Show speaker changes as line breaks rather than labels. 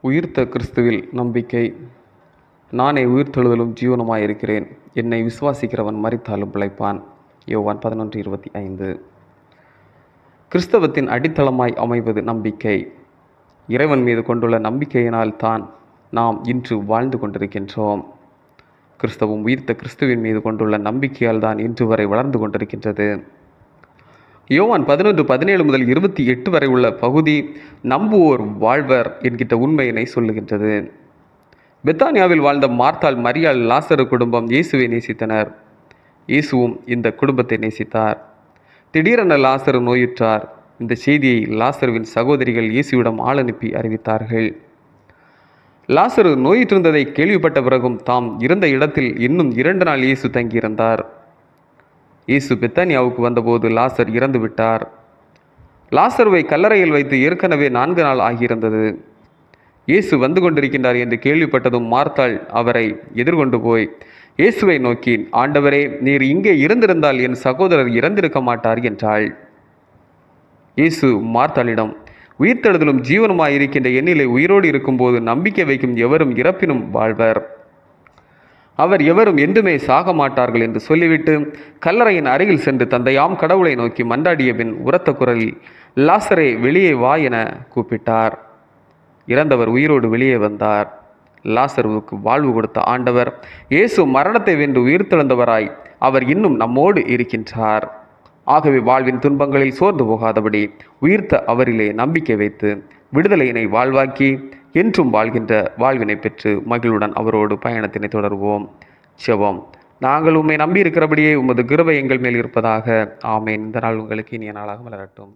உயிர்த்த கிறிஸ்துவில் நம்பிக்கை. நானே உயிர்த்தெழுதலும் ஜீவனுமாயிருக்கிறேன். என்னை விசுவாசிக்கிறவன் மரித்தாலும் பிழைப்பான். யோவான் 11:25. கிறிஸ்தவத்தின் அடித்தளமாய் அமைவது நம்பிக்கை. இறைவன் மீது கொண்டுள்ள நம்பிக்கையினால் தான் நாம் இன்று வாழ்ந்து கொண்டிருக்கின்றோம். கிறிஸ்தவம் உயிர்த்த கிறிஸ்துவின் மீது கொண்டுள்ள நம்பிக்கையால் தான் இன்று வரை வளர்ந்து கொண்டிருக்கின்றது. யோவான் 11:17 முதல் 28 வரை உள்ள பகுதி நம்புவோர் வாழ்வர் என்கின்ற உண்மையினை சொல்லுகின்றது. பெத்தானியாவில் வாழ்ந்த மார்த்தாள், மரியாள், லாசரு குடும்பம் இயேசுவை நேசித்தனர். இயேசுவும் இந்த குடும்பத்தை நேசித்தார். திடீரென லாசரு நோயுற்றார். இந்த செய்தியை லாசருவின் சகோதரிகள் இயேசுவிடம் ஆள் அனுப்பி அறிவித்தார்கள். லாசரு நோயுற்றிருந்ததை கேள்விப்பட்ட பிறகும் தாம் இருந்த இடத்தில் இன்னும் 2 நாள் இயேசு தங்கியிருந்தார். இயேசு பெத்தானியாவுக்கு வந்தபோது லாசர் இறந்து விட்டார். லாசருவை கல்லறையில் வைத்து ஏற்கனவே 4 நாள் ஆகியிருந்தது. இயேசு வந்து கொண்டிருக்கின்றார் என்று கேள்விப்பட்டதும் மார்த்தாள் அவரை எதிர்கொண்டு போய் இயேசுவை நோக்கி, ஆண்டவரே, நீர் இங்கே இருந்திருந்தால் என் சகோதரர் இறந்திருக்க மாட்டார் என்றாள். இயேசு மார்த்தாளிடம், உயிர்த்தெழுதலும் ஜீவனுமாயிருக்கின்ற என்னிலே உயிரோடு இருக்கும்போது நம்பிக்கை வைக்கும் எவரும் இறப்பினும் வாழ்வர். அவர் எவரும் என்றுமே சாக மாட்டார்கள் என்று சொல்லிவிட்டு கல்லறையின் அருகில் சென்று தந்தையாம் கடவுளை நோக்கி மன்றாடிய பின் உரத்த குரலில், லாசரே, வெளியே வா என கூப்பிட்டார். இறந்தவர் உயிரோடு வெளியே வந்தார். லாசருவுக்கு வாழ்வு கொடுத்த ஆண்டவர் இயேசு மரணத்தை வென்று உயிர்த்தெழுந்தவராய் அவர் இன்னும் நம்மோடு இருக்கின்றார். ஆகவே வாழ்வின் துன்பங்களில் சோர்ந்து போகாதபடி உயிர்த்த அவரிலே நம்பிக்கை வைத்து விடுதலையினை வாழ்வாக்கி என்றும் வாழ்கின்ற வாழ்வினை பெற்று மகிழ்வுடன் அவரோடு பயணத்தினை தொடர்வோம். செபம். நாங்கள் உம்மை நம்பியிருக்கிறபடியே உமது கிருபை எங்கள் மேல் இருப்பதாக. ஆமேன். இந்த நாள் உங்களுக்கு இனிய நாளாக மலரட்டும்.